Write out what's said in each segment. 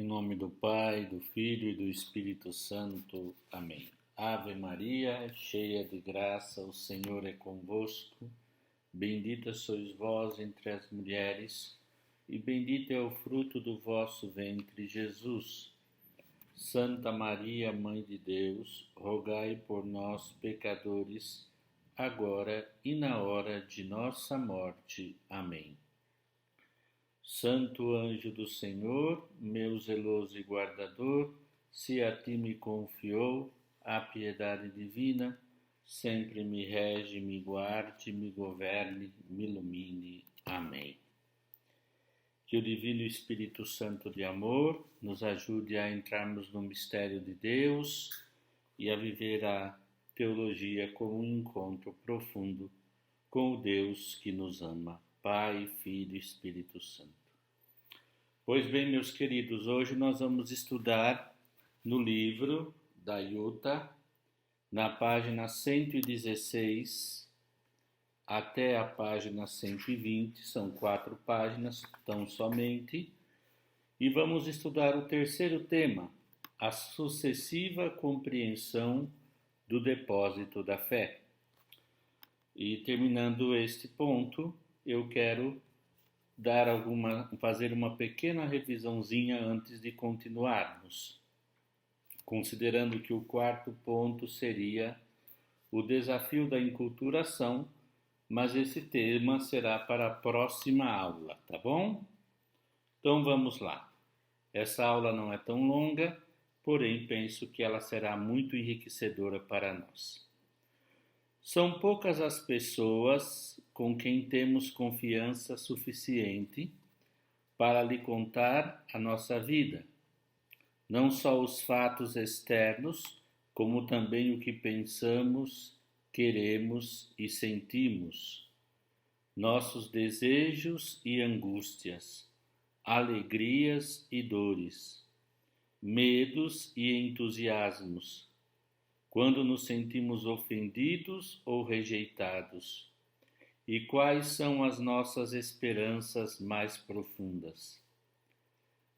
Em nome do Pai, do Filho e do Espírito Santo. Amém. Ave Maria, cheia de graça, o Senhor é convosco. Bendita sois vós entre as mulheres, e bendito é o fruto do vosso ventre, Jesus. Santa Maria, Mãe de Deus, rogai por nós, pecadores, agora e na hora de nossa morte. Amém. Santo anjo do Senhor, meu zeloso e guardador, se a ti me confiou a piedade divina, sempre me rege, me guarde, me governe, me ilumine. Amém. Que o Divino Espírito Santo de amor nos ajude a entrarmos no mistério de Deus e a viver a teologia como um encontro profundo com o Deus que nos ama, Pai, Filho e Espírito Santo. Pois bem, meus queridos, hoje nós vamos estudar no livro da Yuta, na página 116 até a página 120, são 4 páginas, tão somente, e vamos estudar o terceiro tema, a sucessiva compreensão do depósito da fé. E terminando este ponto, eu quero fazer uma pequena revisãozinha antes de continuarmos, considerando que o quarto ponto seria o desafio da enculturação, mas esse tema será para a próxima aula, tá bom? Então vamos lá. Essa aula não é tão longa, porém penso que ela será muito enriquecedora para nós. São poucas as pessoas com quem temos confiança suficiente para lhe contar a nossa vida, não só os fatos externos, como também o que pensamos, queremos e sentimos, nossos desejos e angústias, alegrias e dores, medos e entusiasmos, quando nos sentimos ofendidos ou rejeitados, e quais são as nossas esperanças mais profundas.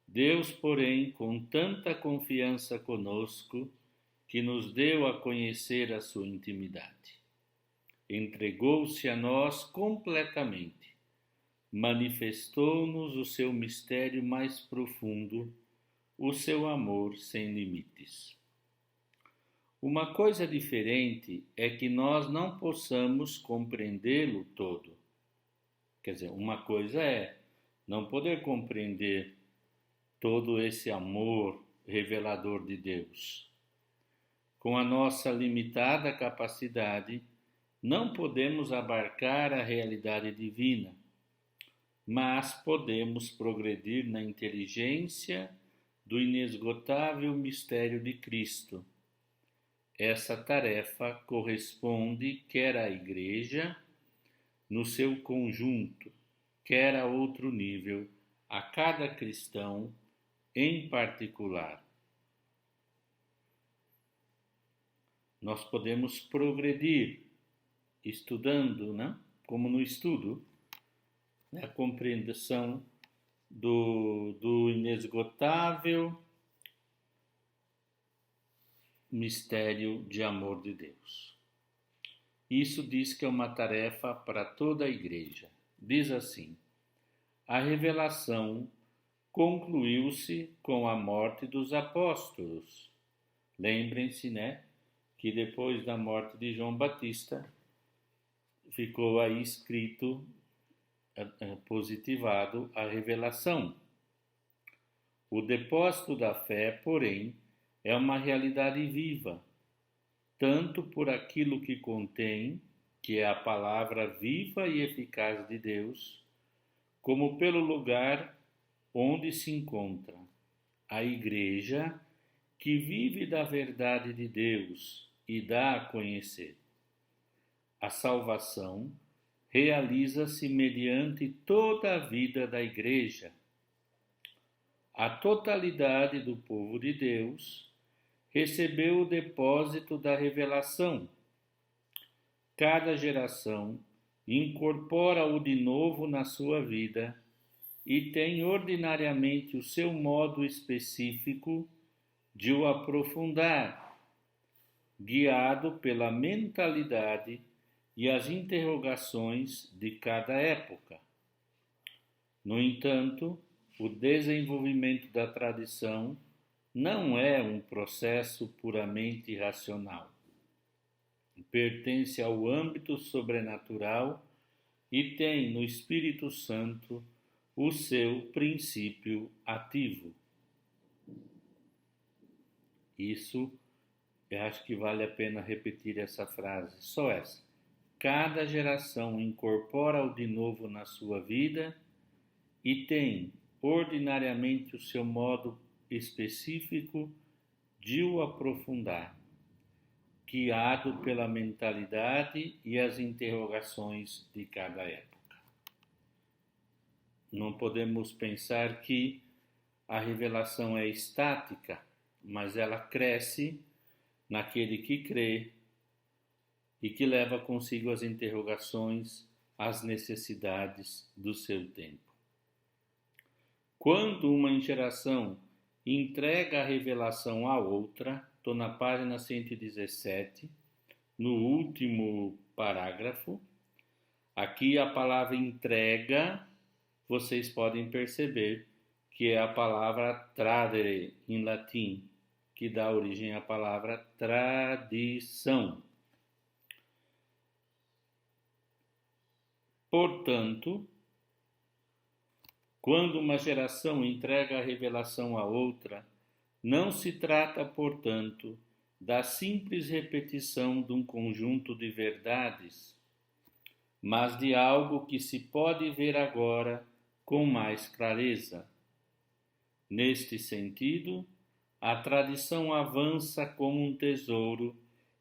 Deus, porém, com tanta confiança conosco, que nos deu a conhecer a sua intimidade. Entregou-se a nós completamente, manifestou-nos o seu mistério mais profundo, o seu amor sem limites. Uma coisa diferente é que nós não possamos compreendê-lo todo. Quer dizer, uma coisa é não poder compreender todo esse amor revelador de Deus. Com a nossa limitada capacidade, não podemos abarcar a realidade divina, mas podemos progredir na inteligência do inesgotável mistério de Cristo. Essa tarefa corresponde quer à Igreja, no seu conjunto, quer a outro nível, a cada cristão em particular. Nós podemos progredir estudando, né? Como no estudo, a compreensão do inesgotável mistério de amor de Deus. Isso diz que é uma tarefa para toda a Igreja. Diz assim: a revelação concluiu-se com a morte dos apóstolos. Lembrem-se, né, que depois da morte de João Batista ficou aí escrito, positivado, a revelação. O depósito da fé, porém, é uma realidade viva, tanto por aquilo que contém, que é a palavra viva e eficaz de Deus, como pelo lugar onde se encontra a Igreja, que vive da verdade de Deus e dá a conhecer. A salvação realiza-se mediante toda a vida da Igreja. A totalidade do povo de Deus recebeu o depósito da revelação. Cada geração incorpora-o de novo na sua vida e tem ordinariamente o seu modo específico de o aprofundar, guiado pela mentalidade e as interrogações de cada época. No entanto, o desenvolvimento da tradição não é um processo puramente racional. Pertence ao âmbito sobrenatural e tem no Espírito Santo o seu princípio ativo. Isso, eu acho que vale a pena repetir essa frase, só essa. Cada geração incorpora-o de novo na sua vida e tem ordinariamente o seu modo específico de o aprofundar, guiado pela mentalidade e as interrogações de cada época. Não podemos pensar que a revelação é estática, mas ela cresce naquele que crê e que leva consigo as interrogações, as necessidades do seu tempo. Quando uma geração entrega a revelação à outra, estou na página 117, no último parágrafo, aqui a palavra entrega, vocês podem perceber que é a palavra tradere em latim, que dá origem à palavra tradição. Portanto, quando uma geração entrega a revelação a outra, não se trata, portanto, da simples repetição de um conjunto de verdades, mas de algo que se pode ver agora com mais clareza. Neste sentido, a tradição avança como um tesouro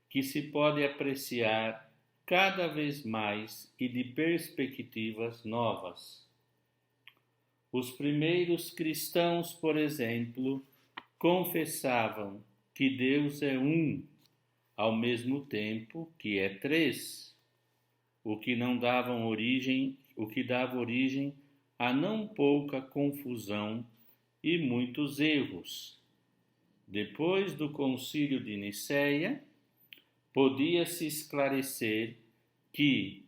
que se pode apreciar cada vez mais e de perspectivas novas. Os primeiros cristãos, por exemplo, confessavam que Deus é um, ao mesmo tempo que é três, o que dava origem a não pouca confusão e muitos erros. Depois do Concílio de Nicéia, podia-se esclarecer que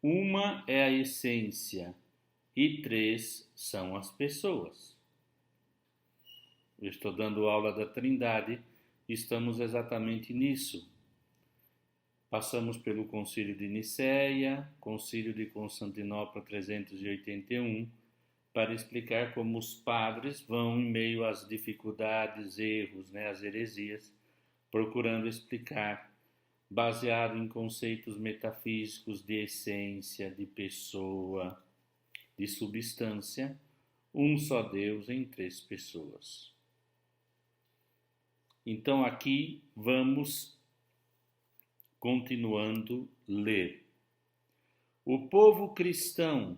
uma é a essência e três são as pessoas. Eu estou dando aula da Trindade e estamos exatamente nisso. Passamos pelo Concílio de Nicéia, Concílio de Constantinopla 381, para explicar como os padres vão, em meio às dificuldades, erros, às heresias, procurando explicar, baseado em conceitos metafísicos de essência, de pessoa, de substância, um só Deus em três pessoas. Então aqui vamos continuando ler. O povo cristão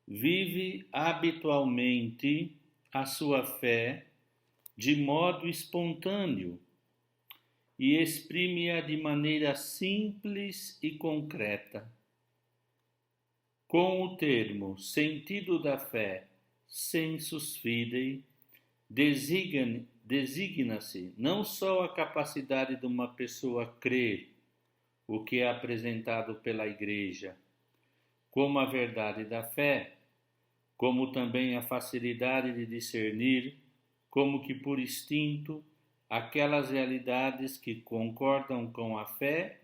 vive habitualmente a sua fé de modo espontâneo e exprime-a de maneira simples e concreta. Com o termo sentido da fé, sensus fidei, designa-se não só a capacidade de uma pessoa crer o que é apresentado pela Igreja, como a verdade da fé, como também a facilidade de discernir, como que por instinto, aquelas realidades que concordam com a fé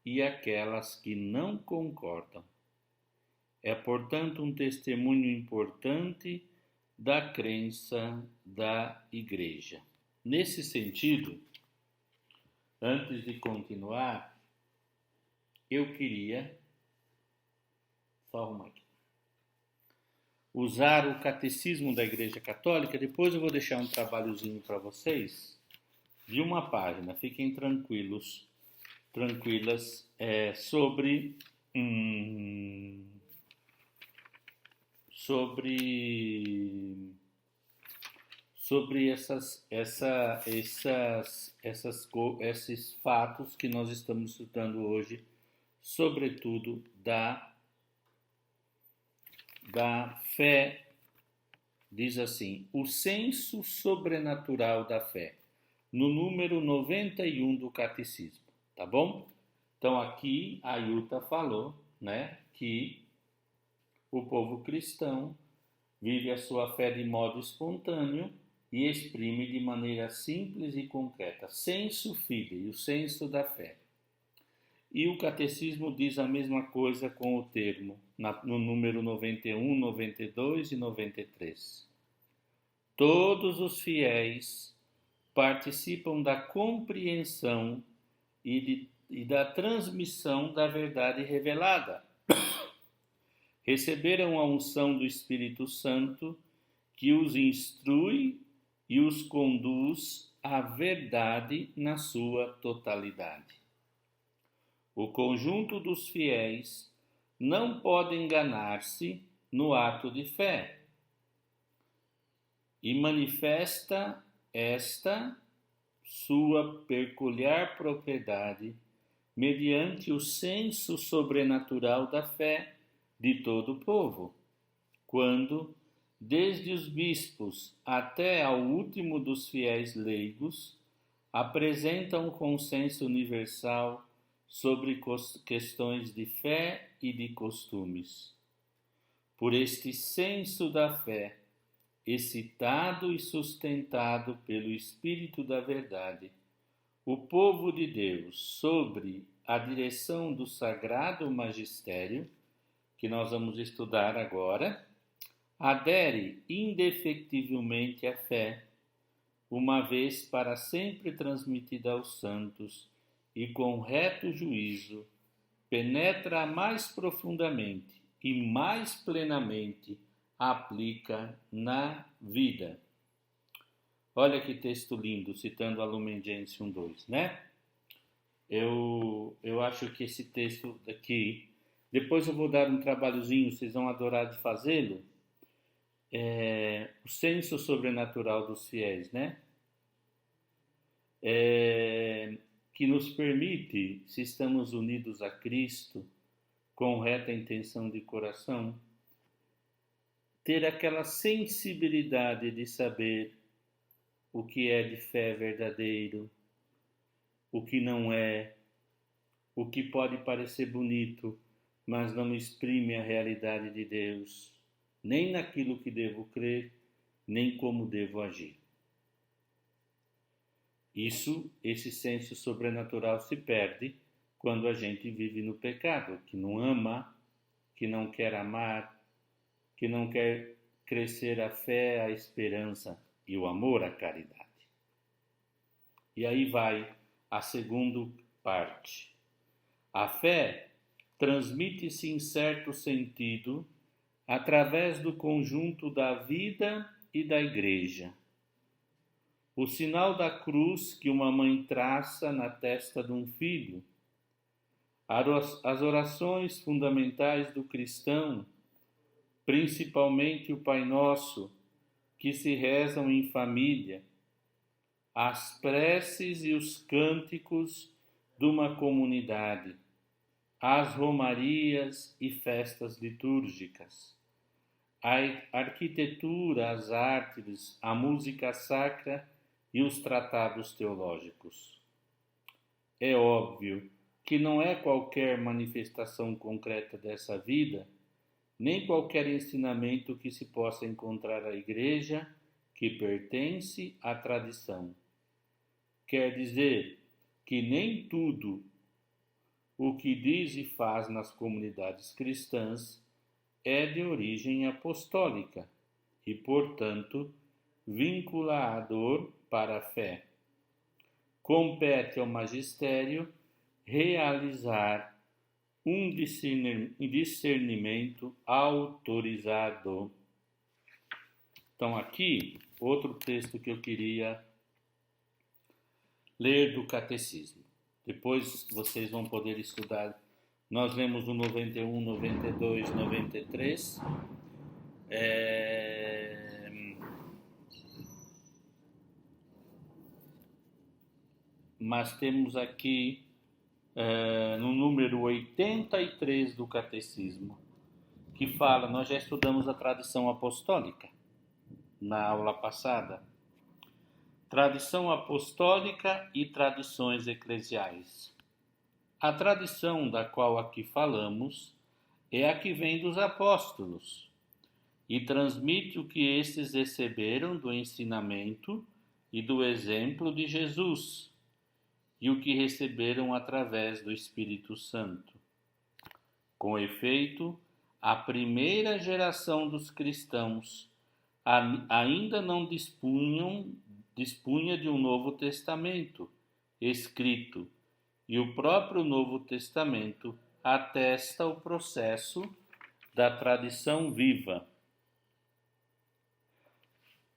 e aquelas que não concordam. É, portanto, um testemunho importante da crença da Igreja. Nesse sentido, antes de continuar, eu queria usar o Catecismo da Igreja Católica. Depois eu vou deixar um trabalhozinho para vocês de uma página. Fiquem tranquilas, sobre esses fatos que nós estamos estudando hoje, sobretudo da fé diz assim: o senso sobrenatural da fé, no número 91 do Catecismo, tá bom? Então aqui a Yuta falou, né, que o povo cristão vive a sua fé de modo espontâneo e exprime de maneira simples e concreta, sensu fidei, o senso da fé. E o Catecismo diz a mesma coisa com o termo, no número 91, 92 e 93. Todos os fiéis participam da compreensão e da transmissão da verdade revelada. Receberam a unção do Espírito Santo, que os instrui e os conduz à verdade na sua totalidade. O conjunto dos fiéis não pode enganar-se no ato de fé e manifesta esta sua peculiar propriedade mediante o senso sobrenatural da fé de todo o povo, quando, desde os bispos até ao último dos fiéis leigos, apresentam um consenso universal sobre questões de fé e de costumes. Por este senso da fé, excitado e sustentado pelo Espírito da Verdade, o povo de Deus, sob a direção do Sagrado Magistério, que nós vamos estudar agora, adere indefectivelmente à fé, uma vez para sempre transmitida aos santos, e com reto juízo penetra mais profundamente e mais plenamente aplica na vida. Olha que texto lindo, citando a Lumen Gentium 2, né? Eu acho que esse texto aqui, depois eu vou dar um trabalhozinho, vocês vão adorar de fazê-lo, o senso sobrenatural dos fiéis, né? Que nos permite, se estamos unidos a Cristo, com reta intenção de coração, ter aquela sensibilidade de saber o que é de fé verdadeiro, o que não é, o que pode parecer bonito, mas não exprime a realidade de Deus, nem naquilo que devo crer, nem como devo agir. Esse senso sobrenatural se perde quando a gente vive no pecado, que não ama, que não quer amar, que não quer crescer a fé, a esperança e o amor à caridade. E aí vai a segunda parte. A fé transmite-se em certo sentido através do conjunto da vida e da igreja. O sinal da cruz que uma mãe traça na testa de um filho, as orações fundamentais do cristão, principalmente o Pai Nosso, que se rezam em família, as preces e os cânticos de uma comunidade, as romarias e festas litúrgicas, a arquitetura, as artes, a música sacra e os tratados teológicos. É óbvio que não é qualquer manifestação concreta dessa vida, nem qualquer ensinamento que se possa encontrar à Igreja que pertence à tradição. Quer dizer que nem tudo o que diz e faz nas comunidades cristãs é de origem apostólica e, portanto, vinculador para a fé. Compete ao magistério realizar um discernimento autorizado. Então, aqui, outro texto que eu queria ler do Catecismo. Depois vocês vão poder estudar. Nós lemos o 91, 92, 93. Mas temos aqui no número 83 do Catecismo, que fala, nós já estudamos a tradição apostólica, na aula passada. Tradição apostólica e tradições eclesiais. A tradição da qual aqui falamos é a que vem dos apóstolos e transmite o que estes receberam do ensinamento e do exemplo de Jesus e o que receberam através do Espírito Santo. Com efeito, a primeira geração dos cristãos ainda não dispunha de um Novo Testamento escrito, e o próprio Novo Testamento atesta o processo da tradição viva.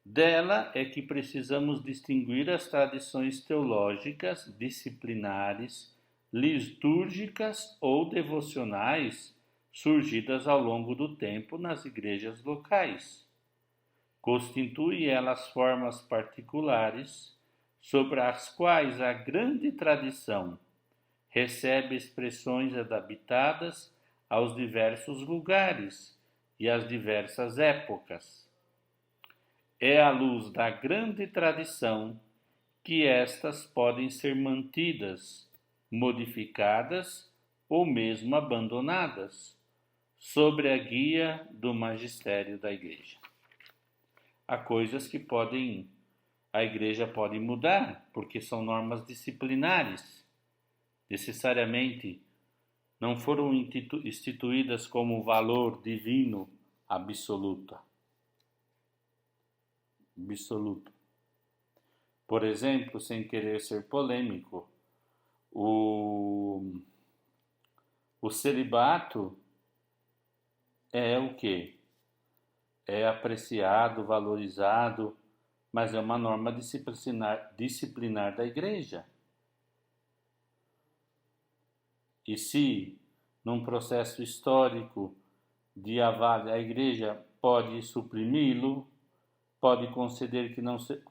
Dela é que precisamos distinguir as tradições teológicas, disciplinares, litúrgicas ou devocionais surgidas ao longo do tempo nas igrejas locais. Constitui elas formas particulares sobre as quais a grande tradição recebe expressões adaptadas aos diversos lugares e às diversas épocas. É à luz da grande tradição que estas podem ser mantidas, modificadas ou mesmo abandonadas, sob a guia do magistério da Igreja. Há coisas que a Igreja pode mudar, porque são normas disciplinares. Necessariamente não foram instituídas como valor divino absoluto. Por exemplo, sem querer ser polêmico, o celibato é o quê? É apreciado, valorizado, mas é uma norma disciplinar da Igreja. E se, num processo histórico de avalio, a Igreja pode suprimi-lo, pode conceder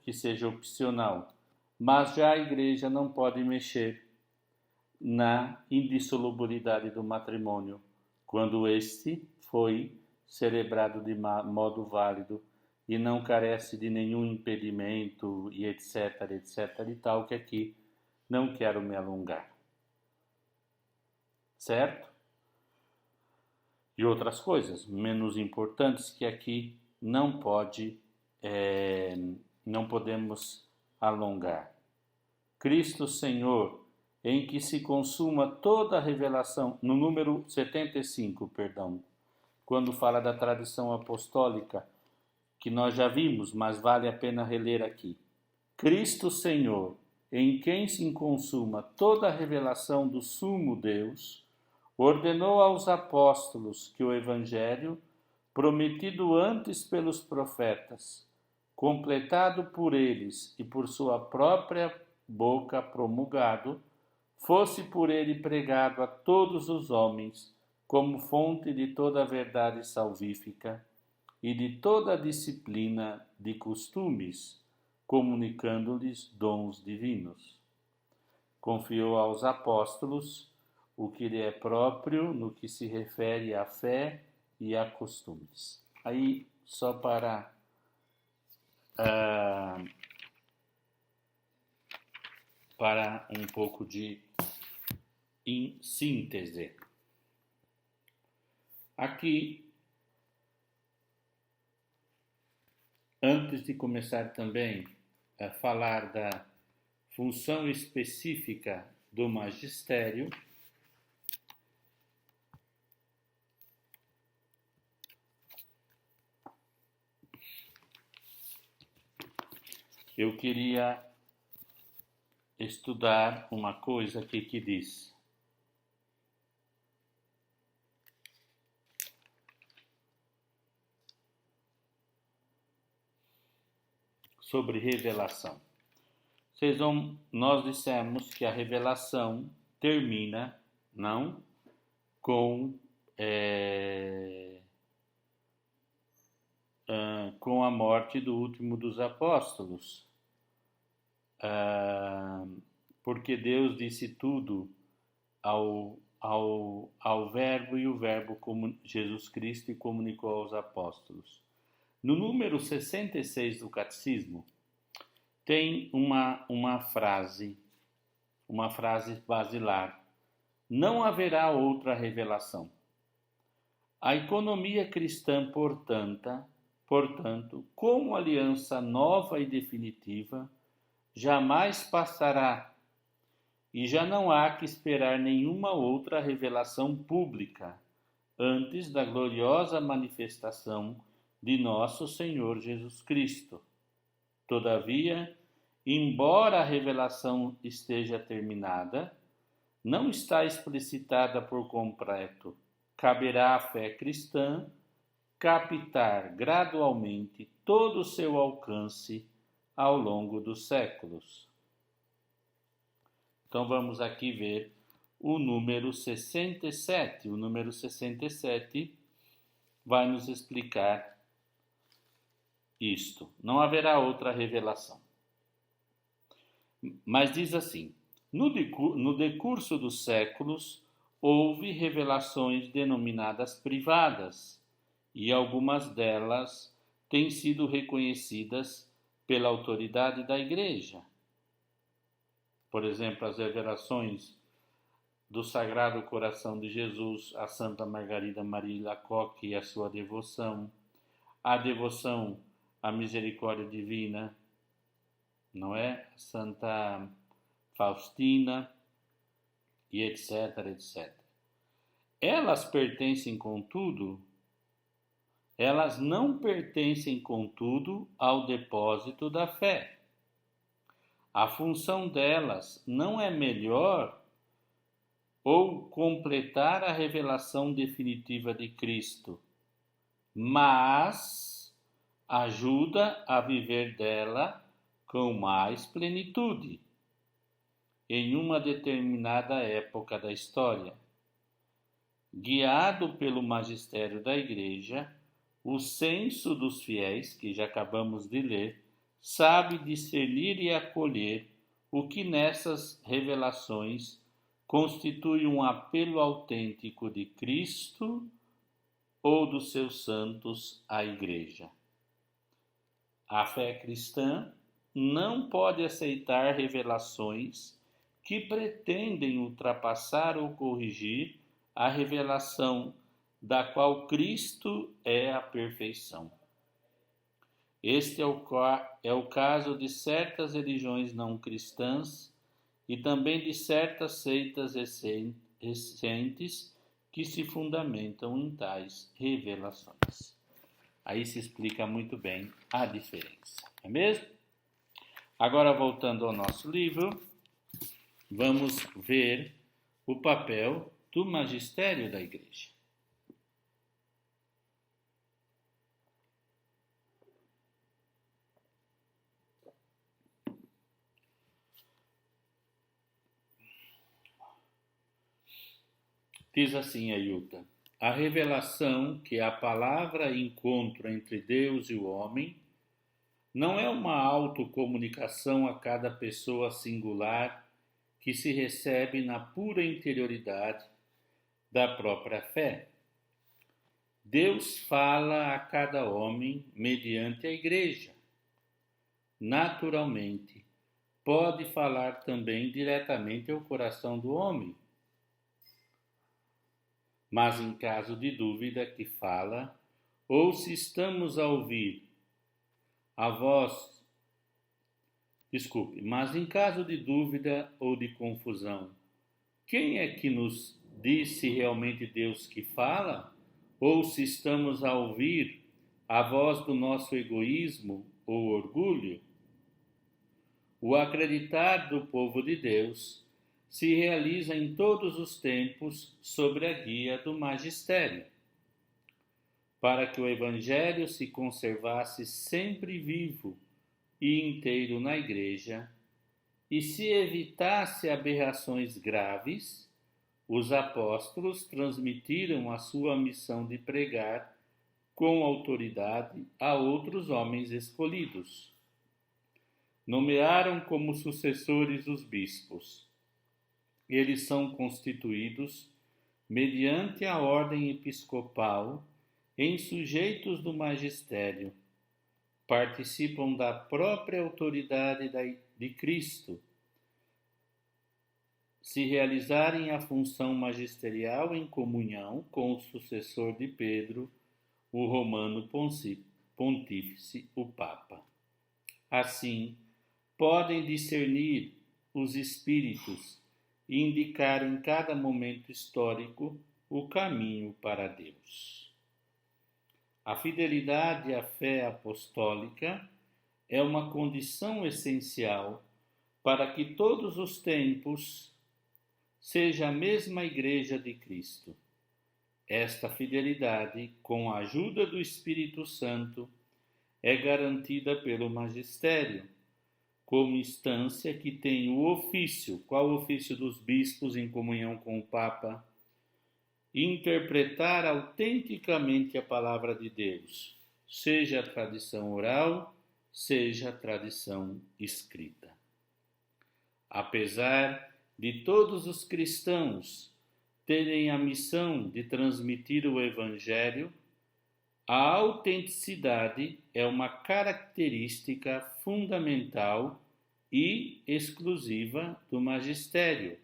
que seja opcional, mas já a Igreja não pode mexer na indissolubilidade do matrimônio, quando este foi celebrado de modo válido e não carece de nenhum impedimento e etc, etc e tal, que aqui não quero me alongar. Certo? E outras coisas menos importantes que aqui não podemos alongar. Cristo Senhor, em que se consuma toda a revelação, no número 75, quando fala da tradição apostólica, que nós já vimos, mas vale a pena reler aqui. Cristo Senhor, em quem se consuma toda a revelação do sumo Deus, ordenou aos apóstolos que o Evangelho, prometido antes pelos profetas, completado por eles e por sua própria boca promulgado, fosse por ele pregado a todos os homens, como fonte de toda a verdade salvífica e de toda a disciplina de costumes, comunicando-lhes dons divinos. Confiou aos apóstolos o que lhe é próprio no que se refere à fé e a costumes. Aí, só para um pouco de síntese. Aqui, antes de começar também a falar da função específica do magistério, eu queria estudar uma coisa aqui que diz: sobre revelação. Nós dissemos que a revelação termina não com a morte do último dos apóstolos, porque Deus disse tudo ao Verbo, e o Verbo, como Jesus Cristo, e comunicou aos apóstolos. No número 66 do Catecismo, tem uma frase basilar. Não haverá outra revelação. A economia cristã, portanto, como aliança nova e definitiva, jamais passará, e já não há que esperar nenhuma outra revelação pública antes da gloriosa manifestação de nosso Senhor Jesus Cristo. Todavia, embora a revelação esteja terminada, não está explicitada por completo. Caberá à fé cristã captar gradualmente todo o seu alcance ao longo dos séculos. Então vamos aqui ver o número 67. O número 67 vai nos explicar isto. Não haverá outra revelação. Mas diz assim: no decurso dos séculos, houve revelações denominadas privadas, e algumas delas têm sido reconhecidas pela autoridade da Igreja. Por exemplo, as revelações do Sagrado Coração de Jesus a Santa Margarida Maria Alacoque e a sua devoção, a devoção à misericórdia divina, não é? Santa Faustina e etc, etc. Elas não pertencem, contudo, ao depósito da fé. A função delas não é melhor ou completar a revelação definitiva de Cristo, mas ajuda a viver dela com mais plenitude em uma determinada época da história. Guiado pelo magistério da Igreja, o senso dos fiéis, que já acabamos de ler, sabe discernir e acolher o que nessas revelações constitui um apelo autêntico de Cristo ou dos seus santos à Igreja. A fé cristã não pode aceitar revelações que pretendem ultrapassar ou corrigir a revelação da qual Cristo é a perfeição. Este é o caso de certas religiões não cristãs e também de certas seitas recentes que se fundamentam em tais revelações. Aí se explica muito bem a diferença, não é mesmo? Agora, voltando ao nosso livro, vamos ver o papel do magistério da Igreja. Diz assim a Yuta: a revelação que é a palavra encontro entre Deus e o homem não é uma autocomunicação a cada pessoa singular que se recebe na pura interioridade da própria fé. Deus fala a cada homem mediante a Igreja. Naturalmente, pode falar também diretamente ao coração do homem. Mas em caso de dúvida que fala, ou se estamos a ouvir a voz, mas em caso de dúvida ou de confusão, quem é que nos diz se realmente Deus que fala, ou se estamos a ouvir a voz do nosso egoísmo ou orgulho? O acreditar do povo de Deus se realiza em todos os tempos sob a guia do magistério, para que o Evangelho se conservasse sempre vivo e inteiro na Igreja, e se evitasse aberrações graves, os apóstolos transmitiram a sua missão de pregar com autoridade a outros homens escolhidos. Nomearam como sucessores os bispos. Eles são constituídos, mediante a ordem episcopal, em sujeitos do magistério, participam da própria autoridade de Cristo, se realizarem a função magisterial em comunhão com o sucessor de Pedro, o romano pontífice, o Papa. Assim, podem discernir os espíritos e indicar em cada momento histórico o caminho para Deus. A fidelidade à fé apostólica é uma condição essencial para que todos os tempos seja a mesma Igreja de Cristo. Esta fidelidade, com a ajuda do Espírito Santo, é garantida pelo magistério, como instância que tem o ofício. Qual o ofício dos bispos em comunhão com o Papa? Interpretar autenticamente a palavra de Deus, seja a tradição oral, seja a tradição escrita. Apesar de todos os cristãos terem a missão de transmitir o Evangelho, a autenticidade é uma característica fundamental e exclusiva do magistério,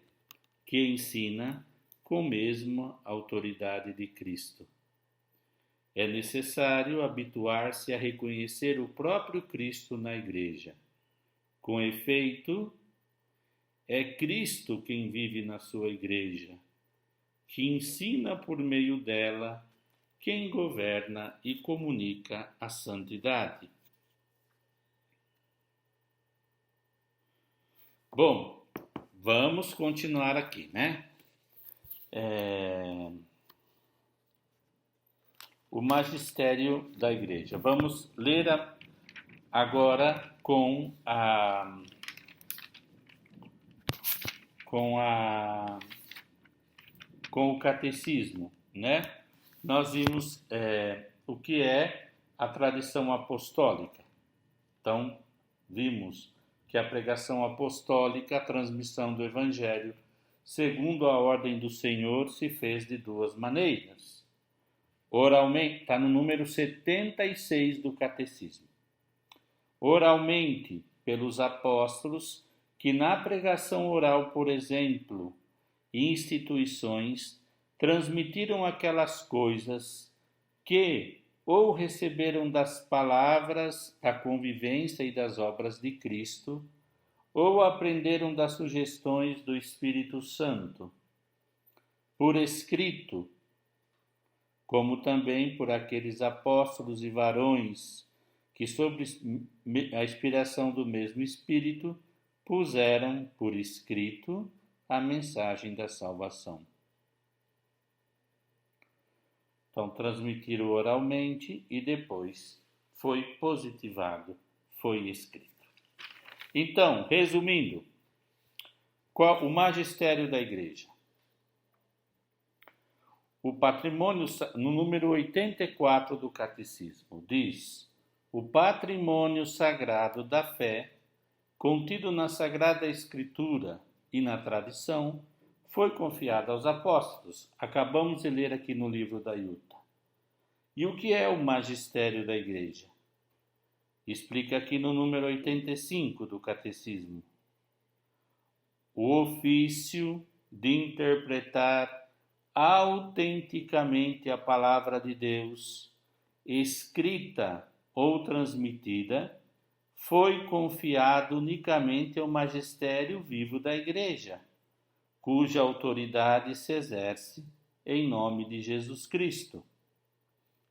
que ensina com a mesma autoridade de Cristo. É necessário habituar-se a reconhecer o próprio Cristo na Igreja. Com efeito, é Cristo quem vive na sua Igreja, que ensina por meio dela, quem governa e comunica a santidade. Bom, vamos continuar aqui, né? O magistério da Igreja. Vamos ler agora com o catecismo, né? Nós vimos o que é a tradição apostólica. Então, vimos que a pregação apostólica, a transmissão do Evangelho, segundo a ordem do Senhor, se fez de duas maneiras. Oralmente, está no número 76 do catecismo. Oralmente, pelos apóstolos, que na pregação oral, por exemplo, e instituições, transmitiram aquelas coisas que ou receberam das palavras, da convivência e das obras de Cristo, ou aprenderam das sugestões do Espírito Santo, por escrito, como também por aqueles apóstolos e varões que, sob a inspiração do mesmo Espírito, puseram por escrito a mensagem da salvação. Então, transmitiram oralmente e depois foi positivado, foi escrito. Então, resumindo, o magistério da Igreja? O patrimônio, no número 84 do Catecismo, diz: o patrimônio sagrado da fé, contido na Sagrada Escritura e na tradição, foi confiado aos apóstolos. Acabamos de ler aqui no livro da Yuta. E o que é o magistério da Igreja? Explica aqui no número 85 do Catecismo. O ofício de interpretar autenticamente a palavra de Deus, escrita ou transmitida, foi confiado unicamente ao magistério vivo da Igreja, cuja autoridade se exerce em nome de Jesus Cristo,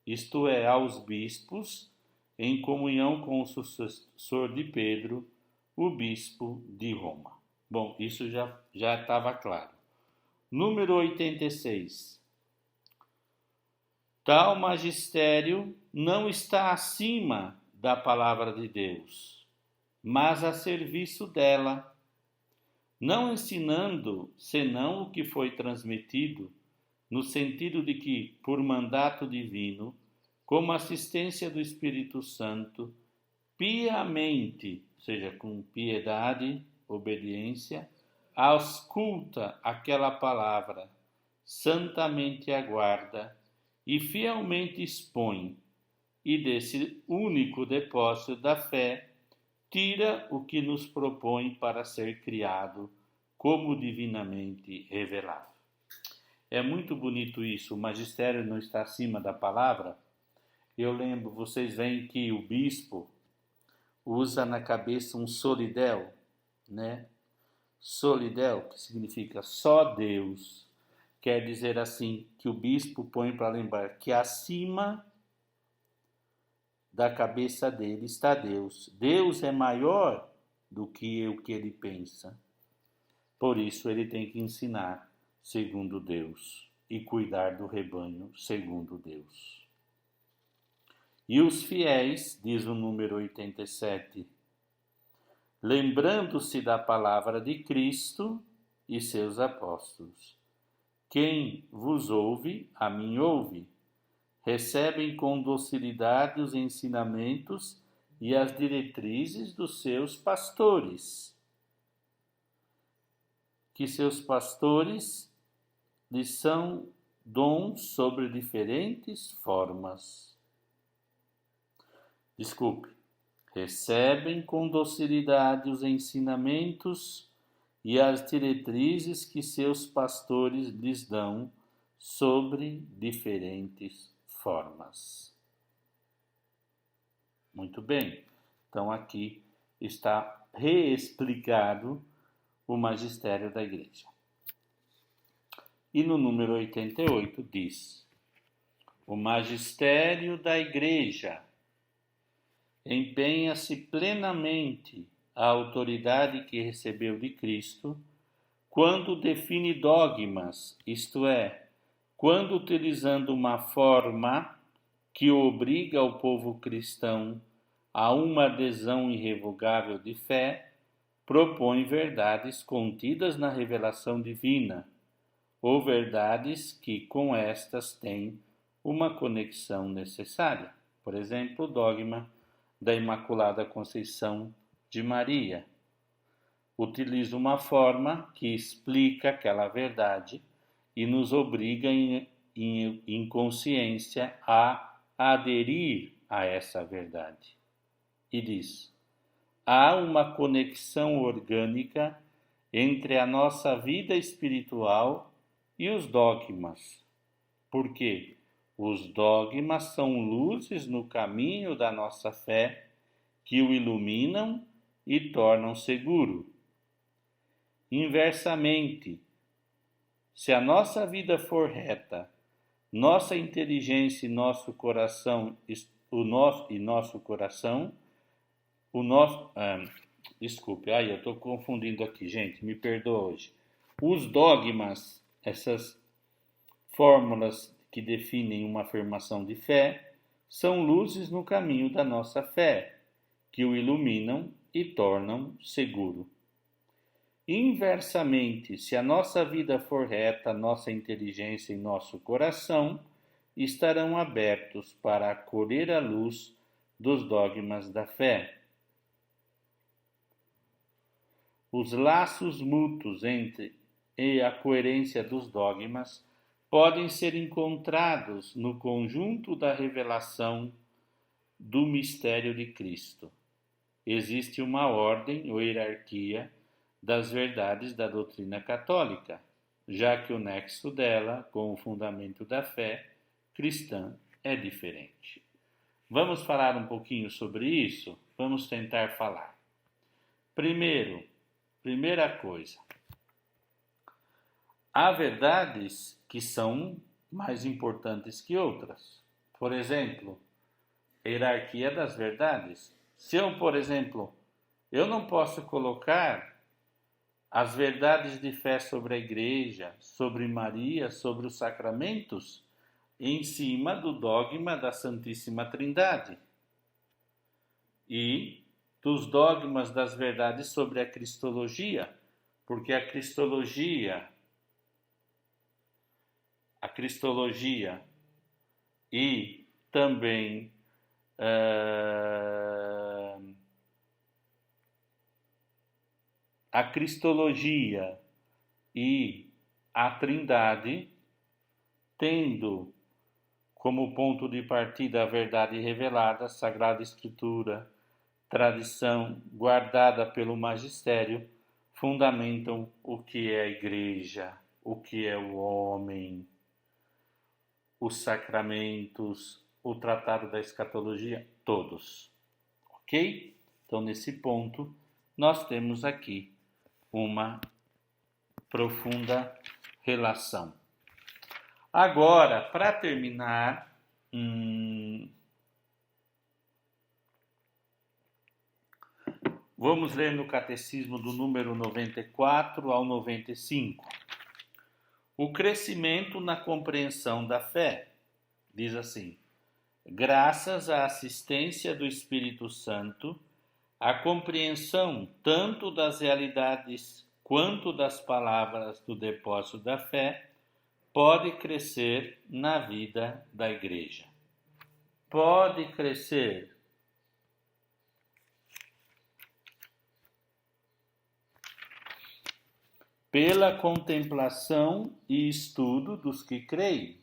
isto é, aos bispos, em comunhão com o sucessor de Pedro, o bispo de Roma. Bom, isso já estava claro. Número 86. Tal magistério não está acima da palavra de Deus, mas a serviço dela, não ensinando senão o que foi transmitido, no sentido de que, por mandato divino, como assistência do Espírito Santo, piamente, ou seja, com piedade, obediência, ausculta aquela palavra, santamente aguarda e fielmente expõe, e desse único depósito da fé tira o que nos propõe para ser criado como divinamente revelado. É muito bonito isso, o magistério não está acima da palavra. Eu lembro, vocês veem que o bispo usa na cabeça um solidel, né? Solidel, que significa só Deus. Quer dizer assim, que o bispo põe para lembrar que acima da cabeça dele está Deus. Deus é maior do que o que ele pensa. Por isso ele tem que ensinar segundo Deus e cuidar do rebanho segundo Deus. E os fiéis, diz o número 87, lembrando-se da palavra de Cristo e seus apóstolos. Quem vos ouve, a mim ouve. Recebem com docilidade os ensinamentos e as diretrizes dos seus pastores. Que seus pastores lhes são dons sobre diferentes formas. Recebem com docilidade os ensinamentos e as diretrizes que seus pastores lhes dão sobre diferentes formas. Muito bem, então aqui está reexplicado o magistério da Igreja. E no número 88 diz: o magistério da Igreja empenha-se plenamente a autoridade que recebeu de Cristo quando define dogmas, isto é, quando utilizando uma forma que obriga o povo cristão a uma adesão irrevogável de fé, propõe verdades contidas na revelação divina, ou verdades que com estas têm uma conexão necessária. Por exemplo, o dogma da Imaculada Conceição de Maria. Utiliza uma forma que explica aquela verdade e nos obriga em consciência a aderir a essa verdade. E diz: há uma conexão orgânica entre a nossa vida espiritual e os dogmas, porque os dogmas são luzes no caminho da nossa fé que o iluminam e tornam seguro. Inversamente, se a nossa vida for reta, nossa inteligência e nosso coração, eu estou confundindo aqui, gente, me perdoa hoje. Os dogmas, essas fórmulas que definem uma afirmação de fé, são luzes no caminho da nossa fé, que o iluminam e tornam seguro. Inversamente, se a nossa vida for reta, nossa inteligência e nosso coração estarão abertos para acolher a luz dos dogmas da fé. Os laços mútuos entre e a coerência dos dogmas podem ser encontrados no conjunto da revelação do mistério de Cristo. Existe uma ordem ou hierarquia das verdades da doutrina católica, já que o nexo dela com o fundamento da fé cristã é diferente. Vamos falar um pouquinho sobre isso? Vamos tentar falar. Primeira coisa, há verdades que são mais importantes que outras. Por exemplo, hierarquia das verdades. Se eu, por exemplo, eu não posso colocar as verdades de fé sobre a Igreja, sobre Maria, sobre os sacramentos, em cima do dogma da Santíssima Trindade e dos dogmas das verdades sobre a Cristologia, porque a Cristologia e também a Cristologia e a Trindade, tendo como ponto de partida a verdade revelada, Sagrada Escritura, tradição guardada pelo magistério, fundamentam o que é a igreja, o que é o homem, os sacramentos, o tratado da escatologia, todos. Ok? Então, nesse ponto, nós temos aqui uma profunda relação. Agora, para terminar, vamos ler no Catecismo do número 94 ao 95. O crescimento na compreensão da fé. Diz assim: graças à assistência do Espírito Santo, a compreensão tanto das realidades quanto das palavras do depósito da fé pode crescer na vida da igreja. Pode crescer. Pela contemplação e estudo dos que creem,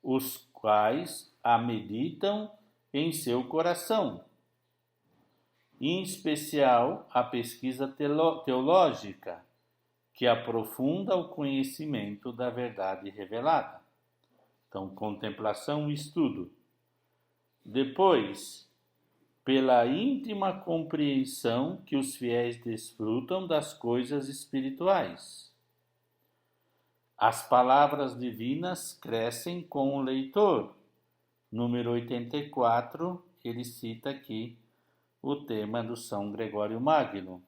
os quais a meditam em seu coração, em especial a pesquisa teológica, que aprofunda o conhecimento da verdade revelada. Então, contemplação e estudo. Depois, pela íntima compreensão que os fiéis desfrutam das coisas espirituais. As palavras divinas crescem com o leitor. Número 84, ele cita aqui o tema do São Gregório Magno.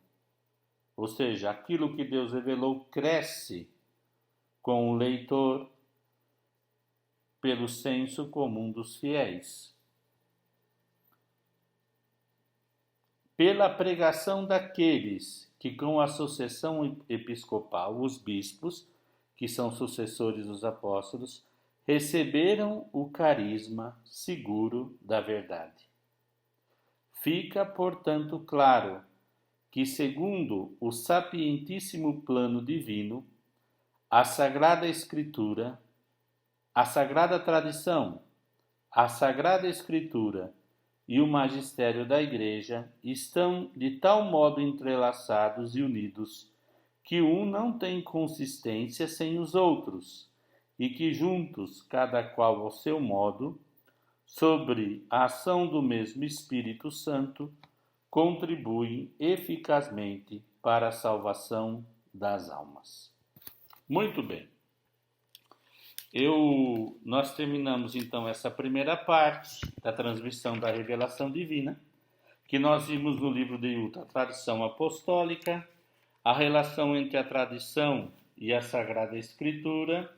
Ou seja, aquilo que Deus revelou cresce com o leitor pelo senso comum dos fiéis. Pela pregação daqueles que, com a sucessão episcopal, os bispos, que são sucessores dos apóstolos, receberam o carisma seguro da verdade. Fica, portanto, claro que, segundo o sapientíssimo plano divino, a Sagrada Escritura, a Sagrada Tradição, a Sagrada Escritura e o magistério da Igreja estão de tal modo entrelaçados e unidos que um não tem consistência sem os outros, e que juntos, cada qual ao seu modo, sobre a ação do mesmo Espírito Santo, contribuem eficazmente para a salvação das almas. Muito bem. Nós terminamos então essa primeira parte da transmissão da revelação divina, que nós vimos no livro de Yuta, a tradição apostólica, a relação entre a tradição e a Sagrada Escritura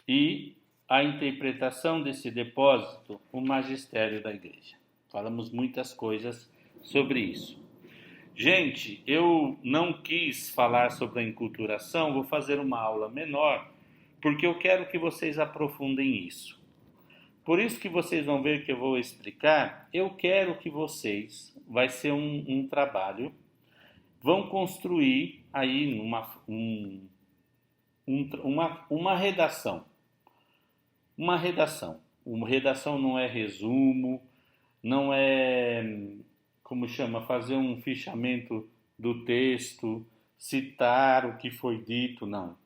e a interpretação desse depósito, o magistério da Igreja. Falamos muitas coisas sobre isso. Gente, eu não quis falar sobre a enculturação, vou fazer uma aula menor, porque eu quero que vocês aprofundem isso. Por isso que vocês vão ver que eu vou explicar, eu quero que vocês, vai ser um trabalho, vão construir aí uma redação. Uma redação. Uma redação não é resumo, não é, fazer um fichamento do texto, citar o que foi dito, não.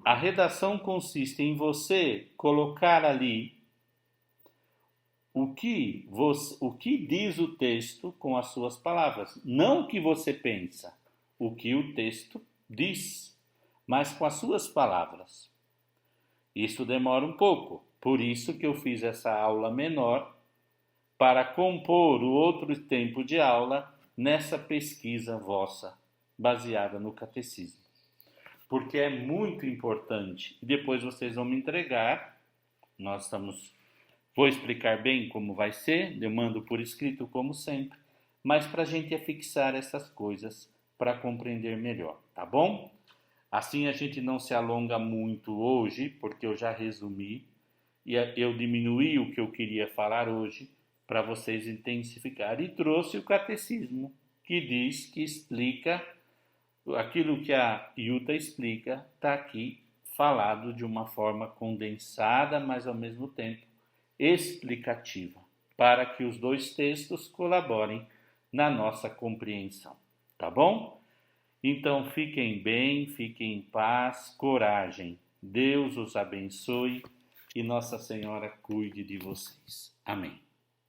A redação consiste em você colocar ali o que diz o texto com as suas palavras. Não o que você pensa, o que o texto diz, mas com as suas palavras. Isso demora um pouco, por isso que eu fiz essa aula menor, para compor o outro tempo de aula nessa pesquisa vossa, baseada no catecismo. Porque é muito importante. E depois vocês vão me entregar, vou explicar bem como vai ser, eu mando por escrito como sempre, mas para a gente fixar essas coisas para compreender melhor, tá bom? Assim a gente não se alonga muito hoje, porque eu já resumi, e eu diminuí o que eu queria falar hoje, para vocês intensificarem. E trouxe o catecismo, que explica, aquilo que a Yuta explica, está aqui falado de uma forma condensada, mas ao mesmo tempo explicativa, para que os dois textos colaborem na nossa compreensão, tá bom? Então fiquem bem, fiquem em paz, coragem. Deus os abençoe e Nossa Senhora cuide de vocês. Amém.